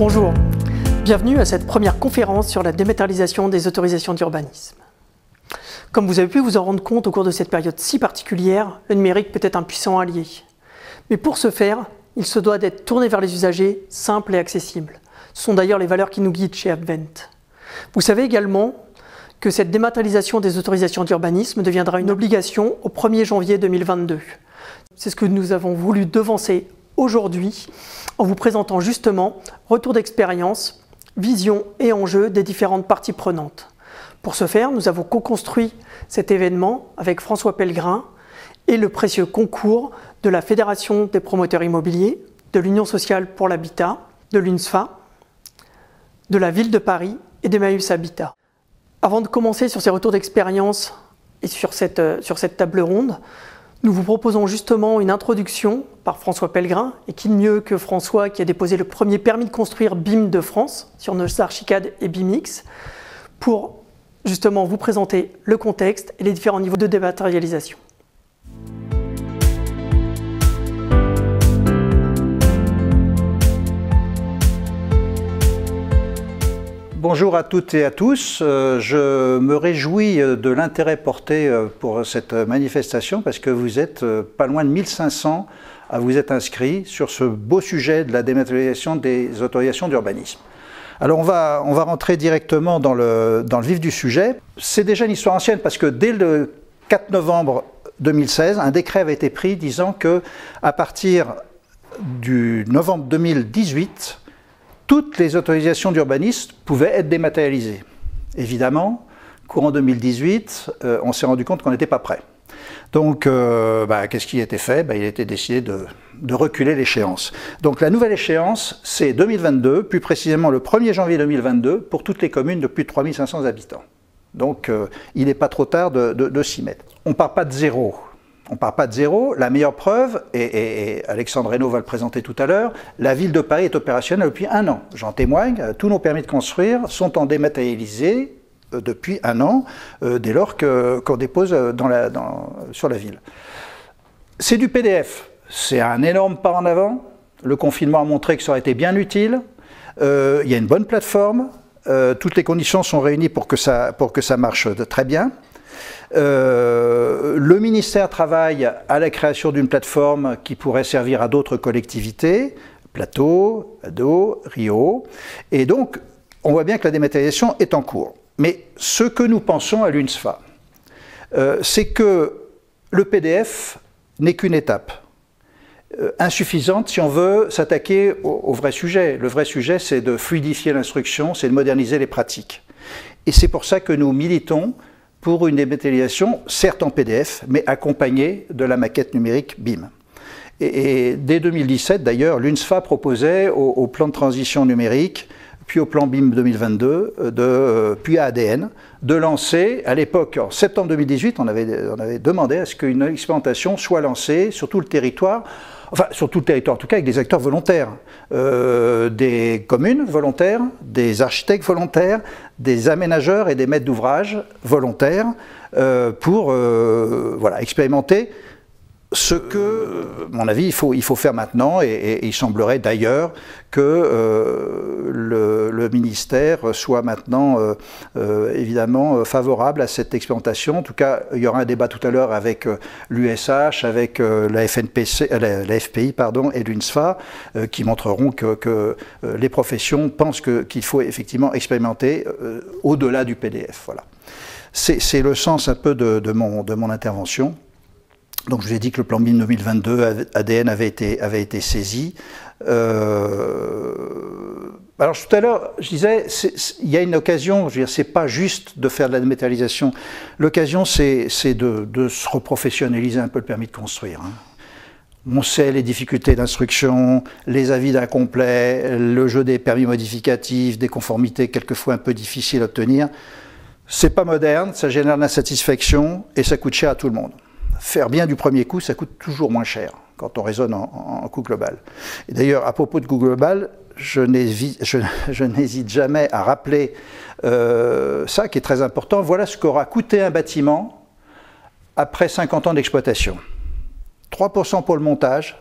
Bonjour, bienvenue à cette première conférence sur la dématérialisation des autorisations d'urbanisme. Comme vous avez pu vous en rendre compte au cours de cette période si particulière, le numérique peut être un puissant allié. Mais pour ce faire, il se doit d'être tourné vers les usagers, simples et accessibles. Ce sont d'ailleurs les valeurs qui nous guident chez Advent. Vous savez également que cette dématérialisation des autorisations d'urbanisme deviendra une obligation au 1er janvier 2022. C'est ce que nous avons voulu devancer aujourd'hui en vous présentant justement retour d'expérience, vision et enjeux des différentes parties prenantes. Pour ce faire, nous avons co-construit cet événement avec François Pellegrin et le précieux concours de la Fédération des promoteurs immobiliers, de l'Union sociale pour l'habitat, de l'UNSFA, de la Ville de Paris et d'Emmaüs Habitat. Avant de commencer sur ces retours d'expérience et sur cette table ronde, nous vous proposons justement une introduction par François Pellegrin, et qui de mieux que François qui a déposé le premier permis de construire BIM de France sur nos Archicad et BIMX, pour justement vous présenter le contexte et les différents niveaux de dématérialisation. Bonjour à toutes et à tous. Je me réjouis de l'intérêt porté pour cette manifestation parce que vous êtes pas loin de 1500 à vous être inscrits sur ce beau sujet de la dématérialisation des autorisations d'urbanisme. Alors on va rentrer directement dans le vif du sujet. C'est déjà une histoire ancienne parce que dès le 4 novembre 2016, un décret avait été pris disant que à partir du novembre 2018, toutes les autorisations d'urbanisme pouvaient être dématérialisées. Évidemment, courant 2018, on s'est rendu compte qu'on n'était pas prêt. Donc, qu'est-ce qui a été fait? Il a été décidé de reculer l'échéance. Donc la nouvelle échéance, c'est 2022, plus précisément le 1er janvier 2022, pour toutes les communes de plus de 3500 habitants. Donc il n'est pas trop tard de s'y mettre. On ne part pas de zéro. On ne part pas de zéro. La meilleure preuve, et Alexandre Reynaud va le présenter tout à l'heure, la ville de Paris est opérationnelle depuis 1 an. J'en témoigne, tous nos permis de construire sont en dématérialisé depuis 1 an, dès lors qu'on dépose sur la ville. C'est du PDF. C'est un énorme pas en avant. Le confinement a montré que ça aurait été bien utile. Il y a une bonne plateforme. Toutes les conditions sont réunies pour que ça marche très bien. Le ministère travaille à la création d'une plateforme qui pourrait servir à d'autres collectivités, Plateau, Ado, Rio, et donc on voit bien que la dématérialisation est en cours. Mais ce que nous pensons à l'UNSFA, c'est que le PDF n'est qu'une étape insuffisante si on veut s'attaquer au vrai sujet. Le vrai sujet, c'est de fluidifier l'instruction, c'est de moderniser les pratiques. Et c'est pour ça que nous militons pour une dématérialisation, certes en PDF, mais accompagnée de la maquette numérique BIM. Et dès 2017, d'ailleurs, l'UNSFA proposait au plan de transition numérique, puis au plan BIM 2022, puis à ADN, de lancer, à l'époque, en septembre 2018, on avait demandé à ce qu'une expérimentation soit lancée sur tout le territoire, enfin sur tout le territoire en tout cas, avec des acteurs volontaires, des communes volontaires, des architectes volontaires, des aménageurs et des maîtres d'ouvrage volontaires pour expérimenter ce que, à mon avis, il faut faire maintenant, et il semblerait d'ailleurs que le ministère soit maintenant évidemment favorable à cette expérimentation. En tout cas, il y aura un débat tout à l'heure avec l'USH, avec la FPI et l'UNSFA, qui montreront que les professions pensent qu'il faut effectivement expérimenter au-delà du PDF. Voilà. C'est le sens un peu de mon intervention. Donc je vous ai dit que le plan BIM 2022, ADN avait été saisi. Alors tout à l'heure, je disais, il y a une occasion, je veux dire, c'est pas juste de faire de la dématérialisation. L'occasion, c'est de se reprofessionnaliser un peu le permis de construire. On sait les difficultés d'instruction, les avis d'incomplet, le jeu des permis modificatifs, des conformités quelquefois un peu difficiles à obtenir. C'est pas moderne, ça génère de l'insatisfaction et ça coûte cher à tout le monde. Faire bien du premier coup, ça coûte toujours moins cher quand on raisonne en coût global. Et d'ailleurs, à propos de coût global, je n'hésite jamais à rappeler ça qui est très important. Voilà ce qu'aura coûté un bâtiment après 50 ans d'exploitation. 3% pour le montage,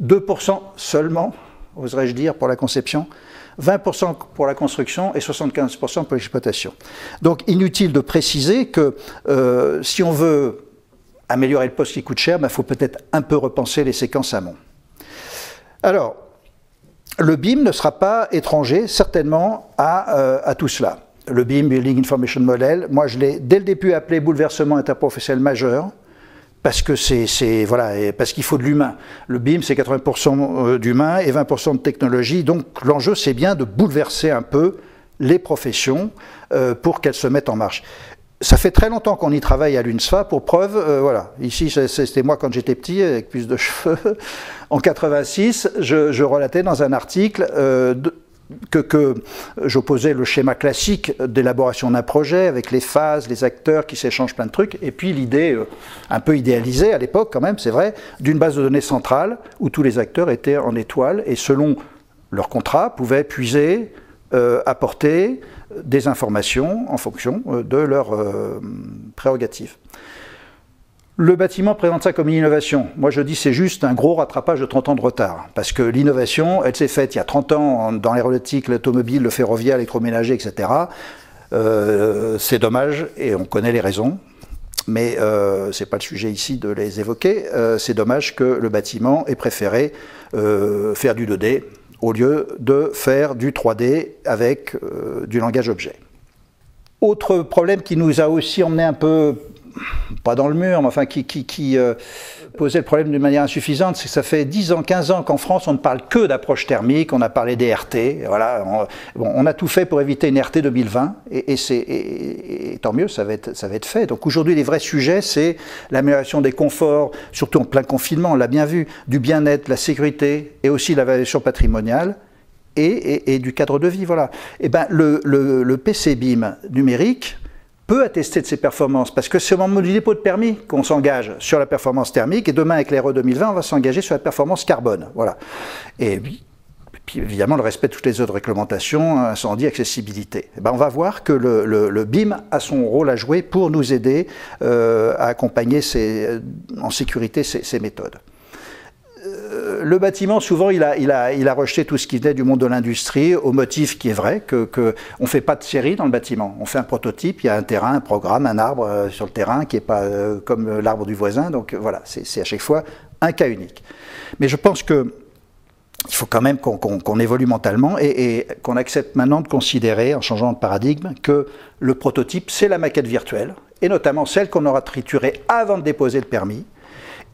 2% seulement oserais-je dire, pour la conception, 20% pour la construction et 75% pour l'exploitation. Donc inutile de préciser que si on veut améliorer le poste qui coûte cher, il faut peut-être un peu repenser les séquences amont. Alors, le BIM ne sera pas étranger, certainement, à tout cela. Le BIM, Building Information Model, moi je l'ai dès le début appelé bouleversement interprofessionnel majeur, parce que parce qu'il faut de l'humain. Le BIM, c'est 80% d'humain et 20% de technologie, donc l'enjeu, c'est bien de bouleverser un peu les professions pour qu'elles se mettent en marche. Ça fait très longtemps qu'on y travaille à l'UNSFA, pour preuve, voilà, ici c'était moi quand j'étais petit, avec plus de cheveux, en 86, je relatais dans un article que j'opposais le schéma classique d'élaboration d'un projet avec les phases, les acteurs qui s'échangent plein de trucs, et puis l'idée un peu idéalisée à l'époque quand même, c'est vrai, d'une base de données centrale où tous les acteurs étaient en étoile et selon leur contrat pouvaient puiser, apporter des informations en fonction de leurs prérogatives. Le bâtiment présente ça comme une innovation. Moi je dis c'est juste un gros rattrapage de 30 ans de retard. Parce que l'innovation, elle s'est faite il y a 30 ans dans l'aéronautique, l'automobile, le ferroviaire, l'électroménager, etc. C'est dommage et on connaît les raisons. Mais ce n'est pas le sujet ici de les évoquer. C'est dommage que le bâtiment ait préféré faire du 2D au lieu de faire du 3D avec du langage objet. Autre problème qui nous a aussi emmené un peu, pas dans le mur, mais enfin qui posait le problème d'une manière insuffisante, c'est que ça fait 10 ans, 15 ans qu'en France on ne parle que d'approche thermique, on a parlé des RT, voilà, on a tout fait pour éviter une RT 2020, et tant mieux, ça va être fait. Donc aujourd'hui les vrais sujets, c'est l'amélioration des conforts, surtout en plein confinement, on l'a bien vu, du bien-être, la sécurité, et aussi la valorisation patrimoniale, et du cadre de vie, voilà. Et ben le PC BIM numérique peut attester de ses performances, parce que c'est au moment du dépôt de permis qu'on s'engage sur la performance thermique, et demain avec l'RE 2020, on va s'engager sur la performance carbone. Voilà. Et puis évidemment le respect de toutes les autres réglementations, incendie, accessibilité. Et ben, on va voir que le BIM a son rôle à jouer pour nous aider à accompagner en sécurité ces méthodes. Le bâtiment, souvent, il a rejeté tout ce qui venait du monde de l'industrie, au motif qui est vrai, qu'on ne fait pas de série dans le bâtiment. On fait un prototype, il y a un terrain, un programme, un arbre sur le terrain qui n'est pas comme l'arbre du voisin. Donc voilà, c'est à chaque fois un cas unique. Mais je pense qu'il faut quand même qu'on évolue mentalement et qu'on accepte maintenant de considérer, en changeant de paradigme, que le prototype, c'est la maquette virtuelle, et notamment celle qu'on aura triturée avant de déposer le permis,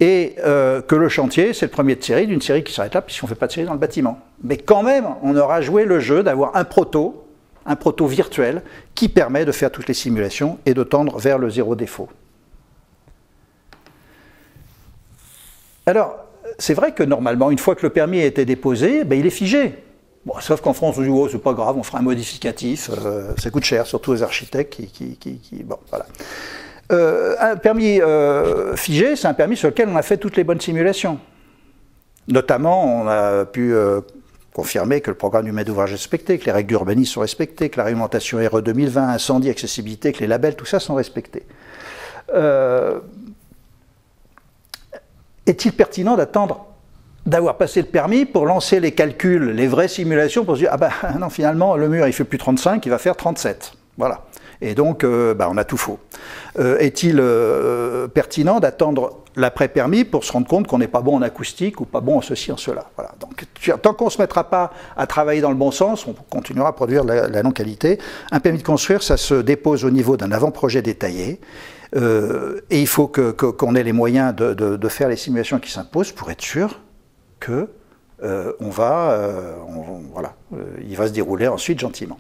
et que le chantier, c'est le premier de série, d'une série qui s'arrête là, puisqu'on ne fait pas de série dans le bâtiment. Mais quand même, on aura joué le jeu d'avoir un proto virtuel, qui permet de faire toutes les simulations et de tendre vers le zéro défaut. Alors, c'est vrai que normalement, une fois que le permis a été déposé, ben, il est figé. Bon, sauf qu'en France, on dit oh, c'est pas grave, on fera un modificatif, ça coûte cher, surtout aux architectes bon, voilà. Un permis figé, c'est un permis sur lequel on a fait toutes les bonnes simulations. Notamment, on a pu confirmer que le programme du maître d'ouvrage est respecté, que les règles d'urbanisme sont respectées, que la réglementation RE 2020, incendie, accessibilité, que les labels, tout ça sont respectés. Est-il pertinent d'attendre d'avoir passé le permis pour lancer les calculs, les vraies simulations, pour se dire ah ben non, finalement, le mur il fait plus 35, il va faire 37. Voilà. Et donc, on a tout faux. Est-il pertinent d'attendre l'après-permis pour se rendre compte qu'on n'est pas bon en acoustique ou pas bon en ceci, en cela? Voilà. Donc, tant qu'on ne se mettra pas à travailler dans le bon sens, on continuera à produire la non-qualité. Un permis de construire, ça se dépose au niveau d'un avant-projet détaillé. Et il faut qu'on ait les moyens de faire les simulations qui s'imposent pour être sûr que il va se dérouler ensuite gentiment.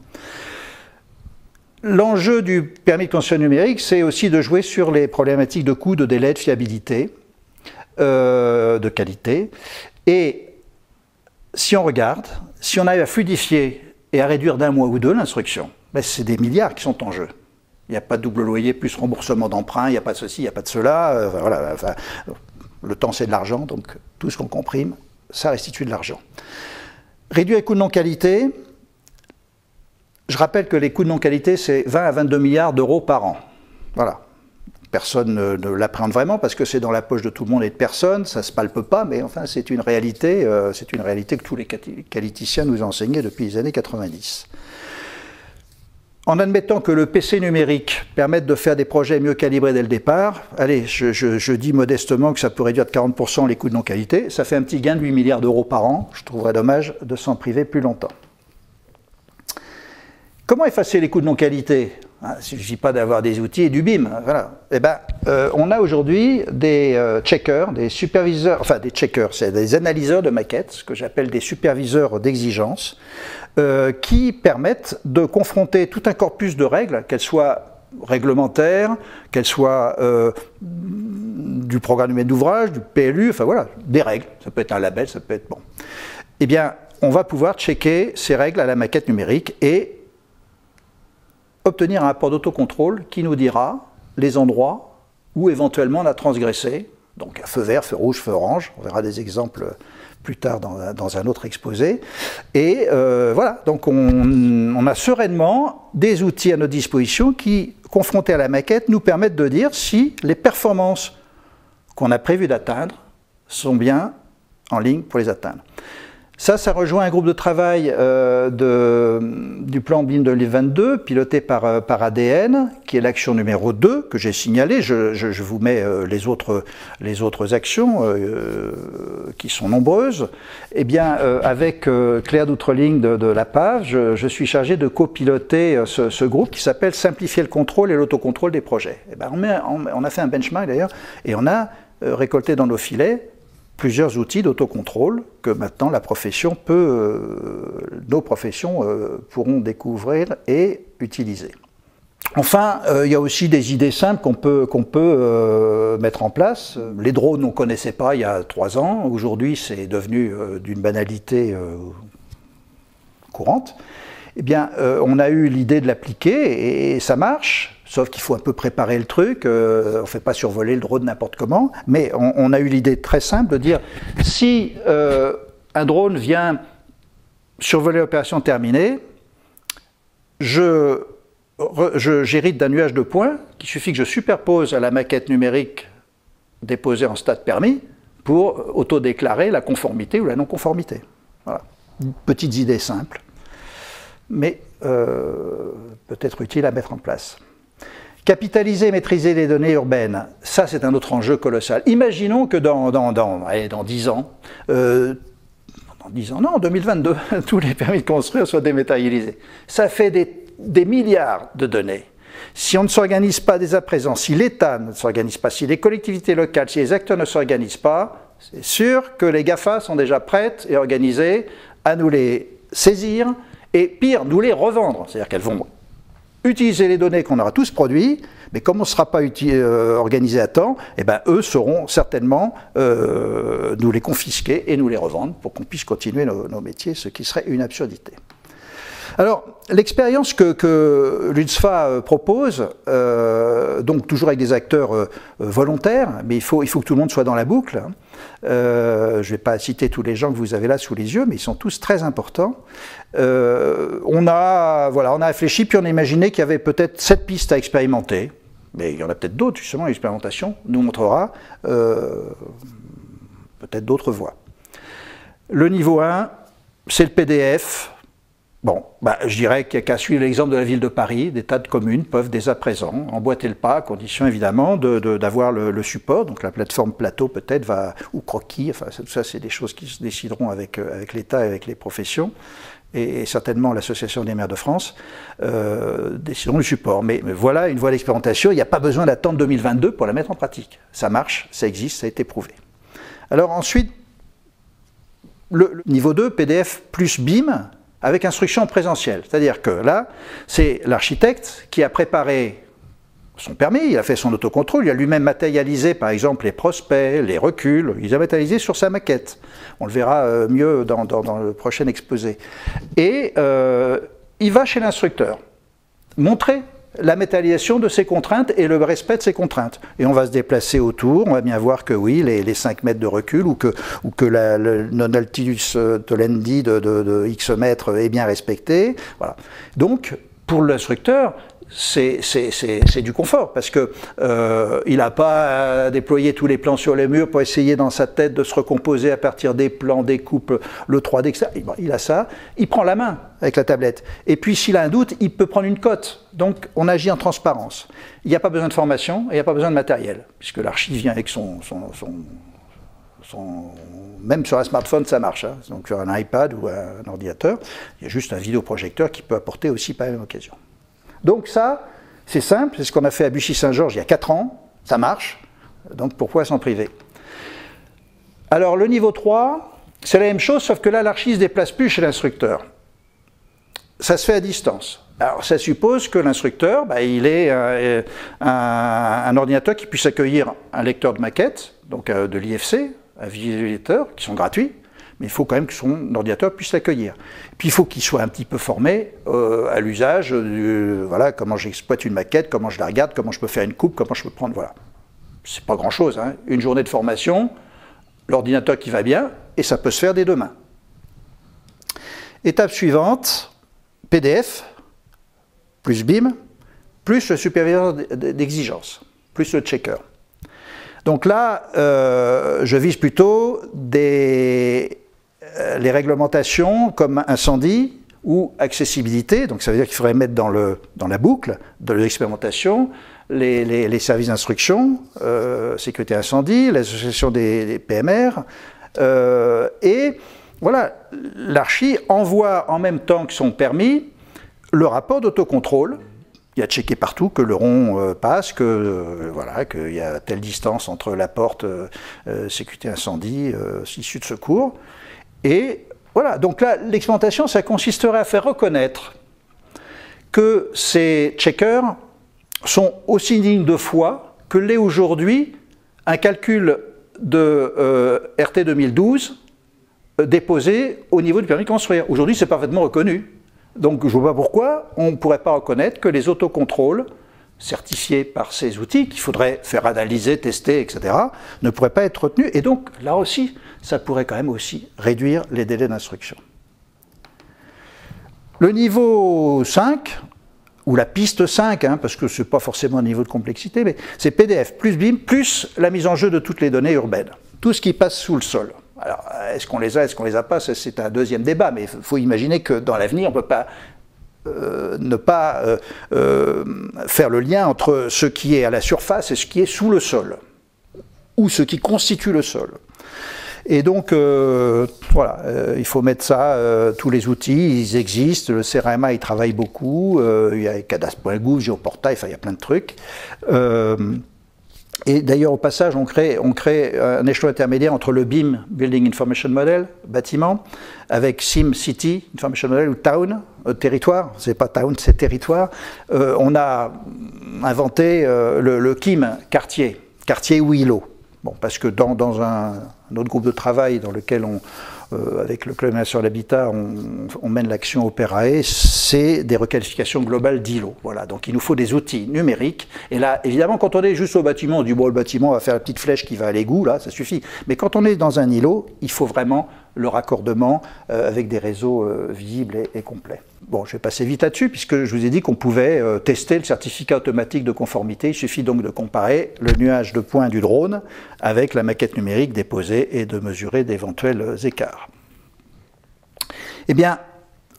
L'enjeu du permis de construire numérique, c'est aussi de jouer sur les problématiques de coût, de délai, de fiabilité, de qualité. Et si on regarde, si on arrive à fluidifier et à réduire d'un mois ou deux l'instruction, ben c'est des milliards qui sont en jeu. Il n'y a pas de double loyer plus remboursement d'emprunt, il n'y a pas de ceci, il n'y a pas de cela. Voilà, enfin, le temps, c'est de l'argent, donc tout ce qu'on comprime, ça restitue de l'argent. Réduire les coûts de non-qualité. Je rappelle que les coûts de non-qualité, c'est 20 à 22 milliards d'euros par an. Voilà. personne ne l'appréhende vraiment parce que c'est dans la poche de tout le monde et de personne, ça ne se palpe pas, mais enfin c'est une réalité que tous les qualiticiens nous ont enseigné depuis les années 90. En admettant que le PC numérique permette de faire des projets mieux calibrés dès le départ, allez, je dis modestement que ça peut réduire de 40% les coûts de non-qualité, ça fait un petit gain de 8 milliards d'euros par an, je trouverais dommage de s'en priver plus longtemps. Comment effacer les coûts de non-qualité? Il ne suffit pas d'avoir des outils et du BIM. Voilà. Eh ben, on a aujourd'hui des checkers, des superviseurs, enfin des checkers, c'est des analyseurs de maquettes, ce que j'appelle des superviseurs d'exigence, qui permettent de confronter tout un corpus de règles, qu'elles soient réglementaires, qu'elles soient du programme du maître d'ouvrage, du PLU, enfin voilà, des règles. Ça peut être un label, ça peut être bon. Eh bien, on va pouvoir checker ces règles à la maquette numérique et obtenir un rapport d'autocontrôle qui nous dira les endroits où éventuellement on a transgressé, donc à feu vert, feu rouge, feu orange, on verra des exemples plus tard dans un autre exposé. Et voilà, donc on a sereinement des outils à notre disposition qui, confrontés à la maquette, nous permettent de dire si les performances qu'on a prévu d'atteindre sont bien en ligne pour les atteindre. Ça rejoint un groupe de travail du plan BIM 2022, piloté par ADN, qui est l'action numéro 2 que j'ai signalée. Je vous mets les autres actions, qui sont nombreuses. Eh bien, avec Claire Doutreling de la PAV, je suis chargé de copiloter ce groupe qui s'appelle Simplifier le contrôle et l'autocontrôle des projets. Eh bien, on a fait un benchmark d'ailleurs, et on a récolté dans nos filets plusieurs outils d'autocontrôle que maintenant la profession nos professions pourront découvrir et utiliser. Enfin, il y a aussi des idées simples qu'on peut mettre en place. Les drones, on ne connaissait pas il y a 3 ans. Aujourd'hui, c'est devenu d'une banalité courante. Eh bien, on a eu l'idée de l'appliquer et ça marche. Sauf qu'il faut un peu préparer le truc, on ne fait pas survoler le drone n'importe comment, mais on a eu l'idée très simple de dire, si un drone vient survoler l'opération terminée, j'hérite d'un nuage de points, qu'il suffit que je superpose à la maquette numérique déposée en stade permis pour autodéclarer la conformité ou la non-conformité. Voilà. Petites idées simples, mais peut-être utiles à mettre en place. Capitaliser et maîtriser les données urbaines, ça c'est un autre enjeu colossal. Imaginons que dans 10 ans, en 2022, tous les permis de construire soient dématérialisés. Ça fait des milliards de données. Si on ne s'organise pas dès à présent, si l'État ne s'organise pas, si les collectivités locales, si les acteurs ne s'organisent pas, c'est sûr que les GAFA sont déjà prêtes et organisées à nous les saisir et pire, nous les revendre. C'est-à-dire qu'elles vont utiliser les données qu'on aura tous produites, mais comme on ne sera pas organisé à temps, eh ben, eux sauront certainement nous les confisquer et nous les revendre pour qu'on puisse continuer nos métiers, ce qui serait une absurdité. Alors, l'expérience que l'UNSFA propose, donc toujours avec des acteurs volontaires, mais il faut que tout le monde soit dans la boucle. Hein. Je ne vais pas citer tous les gens que vous avez là sous les yeux, mais ils sont tous très importants. On a réfléchi, puis on a imaginé qu'il y avait peut-être 7 pistes à expérimenter, mais il y en a peut-être d'autres, justement, l'expérimentation nous montrera peut-être d'autres voies. Le niveau 1, c'est le PDF. Bon, je dirais qu'à suivre l'exemple de la ville de Paris, des tas de communes peuvent dès à présent emboîter le pas, à condition évidemment d'avoir le support, donc la plateforme Plateau peut-être ou Croquis, enfin tout ça c'est des choses qui se décideront avec l'État et avec les professions, et certainement l'Association des maires de France, décideront du support. Mais voilà une voie d'expérimentation, il n'y a pas besoin d'attendre 2022 pour la mettre en pratique. Ça marche, ça existe, ça a été prouvé. Alors ensuite, le niveau 2, PDF plus BIM, avec instruction présentielle. C'est-à-dire que là, c'est l'architecte qui a préparé son permis, il a fait son autocontrôle, il a lui-même matérialisé par exemple les prospects, les reculs, il les a matérialisés sur sa maquette. On le verra mieux dans le prochain exposé. Et il va chez l'instructeur montrer la matérialisation de ses contraintes et le respect de ses contraintes. Et on va se déplacer autour, on va bien voir que oui, les 5 mètres de recul ou que le non-altidus tolendi de X mètres est bien respecté. Voilà. Donc, pour l'instructeur, c'est du confort, parce que il n'a pas à déployer tous les plans sur les murs pour essayer dans sa tête de se recomposer à partir des plans, des coupes, le 3D, etc. Il a ça, il prend la main avec la tablette. Et puis s'il a un doute, il peut prendre une cote. Donc on agit en transparence. Il n'y a pas besoin de formation et il n'y a pas besoin de matériel, puisque l'archi vient avec même sur un smartphone, ça marche. Hein. Donc sur un iPad ou un ordinateur, il y a juste un vidéoprojecteur qui peut apporter aussi par la même occasion. Donc ça, c'est simple, c'est ce qu'on a fait à Bussy-Saint-Georges il y a 4 ans, ça marche, donc pourquoi s'en priver? Alors le niveau 3, c'est la même chose, sauf que là, l'archi ne se déplace plus chez l'instructeur. Ça se fait à distance. Alors ça suppose que l'instructeur, il ait un ordinateur qui puisse accueillir un lecteur de maquettes, donc de l'IFC, un visualisateur, qui sont gratuits, mais il faut quand même que son ordinateur puisse l'accueillir. Puis il faut qu'il soit un petit peu formé à l'usage, voilà, comment j'exploite une maquette, comment je la regarde, comment je peux faire une coupe, comment je peux prendre, voilà. C'est pas grand-chose, hein. Une journée de formation, l'ordinateur qui va bien, et ça peut se faire dès demain. Étape suivante, PDF, plus BIM, plus le superviseur d'exigence, plus le checker. Donc là, je vise plutôt les réglementations comme incendie ou accessibilité. Donc ça veut dire qu'il faudrait mettre dans la boucle de l'expérimentation les services d'instruction, sécurité incendie, l'association des PMR. Et voilà, l'archi envoie en même temps que son permis le rapport d'autocontrôle. Il y a checké partout que le rond passe, voilà, qu'il y a telle distance entre la porte sécurité incendie, issue de secours. Et voilà, donc là, l'expérimentation, ça consisterait à faire reconnaître que ces checkers sont aussi dignes de foi que l'est aujourd'hui un calcul de RT 2012 déposé au niveau du permis de construire. Aujourd'hui, c'est parfaitement reconnu. Donc je ne vois pas pourquoi on ne pourrait pas reconnaître que les autocontrôles certifiés par ces outils, qu'il faudrait faire analyser, tester, etc., ne pourraient pas être retenus. Et donc là aussi, ça pourrait quand même aussi réduire les délais d'instruction. Le niveau 5, ou la piste 5, hein, parce que ce n'est pas forcément un niveau de complexité, mais c'est PDF plus BIM, plus la mise en jeu de toutes les données urbaines. Tout ce qui passe sous le sol. Alors, est-ce qu'on les a, est-ce qu'on les a pas? C'est un deuxième débat, mais il faut imaginer que dans l'avenir, on ne peut pas ne pas faire le lien entre ce qui est à la surface et ce qui est sous le sol, ou ce qui constitue le sol. Et donc, voilà, il faut mettre ça, tous les outils, ils existent, le CRMA, il travaille beaucoup, il y a cadastre.gouv, Géoportail, enfin, il y a plein de trucs. Et d'ailleurs, au passage, on crée un échelon intermédiaire entre le BIM, Building Information Model, bâtiment, avec SIM, City Information Model, ou Town, territoire, c'est pas Town, c'est territoire. On a inventé le KIM, quartier ou îlot. Bon, parce que dans un autre groupe de travail dans lequel avec le Club sur l'habitat, on mène l'action Operae, c'est des requalifications globales d'îlots. Voilà, donc il nous faut des outils numériques. Et là, évidemment, quand on est juste au bâtiment, on dit bon, le bâtiment va faire la petite flèche qui va à l'égout, là, ça suffit. Mais quand on est dans un îlot, il faut vraiment le raccordement avec des réseaux visibles et complets. Bon, je vais passer vite là-dessus, puisque je vous ai dit qu'on pouvait tester le certificat automatique de conformité. Il suffit donc de comparer le nuage de points du drone avec la maquette numérique déposée et de mesurer d'éventuels écarts. Eh bien,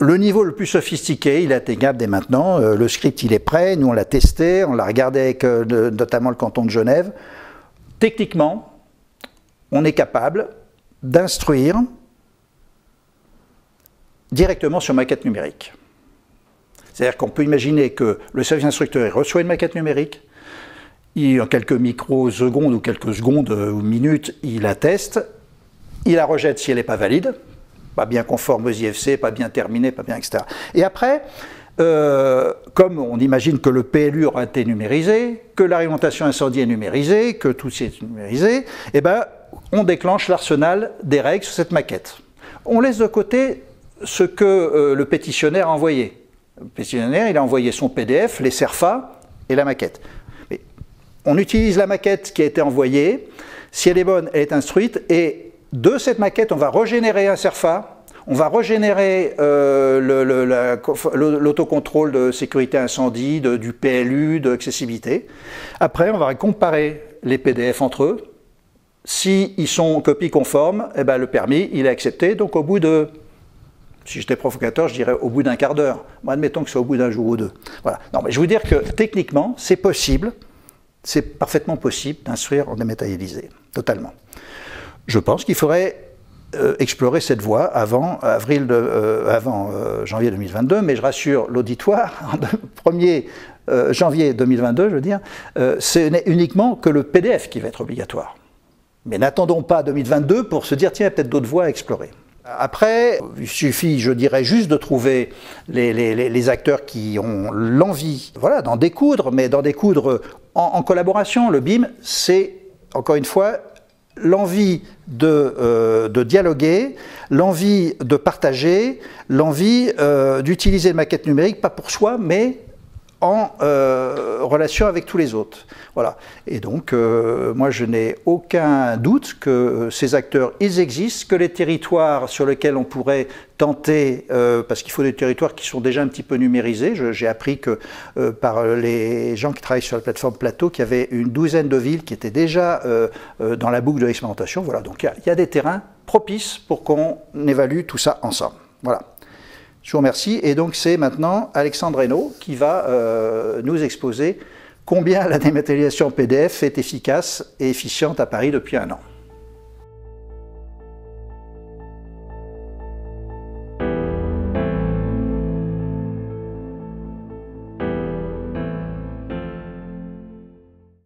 le niveau le plus sophistiqué, il est atteignable dès maintenant. Le script, il est prêt. Nous, on l'a testé. On l'a regardé avec notamment le canton de Genève. Techniquement, on est capable d'instruire directement sur maquette numérique. C'est-à-dire qu'on peut imaginer que le service instructeur il reçoit une maquette numérique, en quelques microsecondes ou quelques secondes ou minutes, il la teste, il la rejette si elle n'est pas valide, pas bien conforme aux IFC, pas bien terminée, pas bien, etc. Et après, comme on imagine que le PLU aura été numérisé, que l'alimentation incendie est numérisée, que tout est numérisé, eh ben, on déclenche l'arsenal des règles sur cette maquette. On laisse de côté ce que le pétitionnaire a envoyé. Le pétitionnaire, il a envoyé son PDF, les CERFA et la maquette. Mais on utilise la maquette qui a été envoyée. Si elle est bonne, elle est instruite. Et de cette maquette, on va régénérer un CERFA, on va régénérer l'autocontrôle de sécurité incendie, du PLU, de accessibilité. Après, on va comparer les PDF entre eux. S'ils sont copie conforme, eh ben, le permis, il est accepté. Donc au bout de, si j'étais provocateur, je dirais au bout d'un quart d'heure. Moi, admettons que c'est au bout d'un jour ou deux. Voilà. Non, mais je veux dire que techniquement, c'est possible, c'est parfaitement possible d'instruire en dématérialisé, totalement. Je pense qu'il faudrait explorer cette voie avant janvier 2022, mais je rassure l'auditoire, en 1er janvier 2022, je veux dire, ce n'est uniquement que le PDF qui va être obligatoire. Mais n'attendons pas 2022 pour se dire, tiens, il y a peut-être d'autres voies à explorer. Après, il suffit, je dirais, juste de trouver les acteurs qui ont l'envie, voilà, d'en découdre, mais d'en découdre en collaboration. Le BIM, c'est, encore une fois, l'envie de dialoguer, l'envie de partager, l'envie d'utiliser le maquette numérique, pas pour soi, mais en relation avec tous les autres. Voilà. Et donc, moi, je n'ai aucun doute que ces acteurs, ils existent, que les territoires sur lesquels on pourrait tenter, parce qu'il faut des territoires qui sont déjà un petit peu numérisés. J'ai appris que par les gens qui travaillent sur la plateforme Plateau, qu'il y avait une douzaine de villes qui étaient déjà dans la boucle de l'expérimentation. Voilà. Donc, il y a des terrains propices pour qu'on évalue tout ça ensemble. Voilà. Je vous remercie. Et donc, c'est maintenant Alexandre Hainaut qui va nous exposer combien la dématérialisation PDF est efficace et efficiente à Paris depuis 1 an.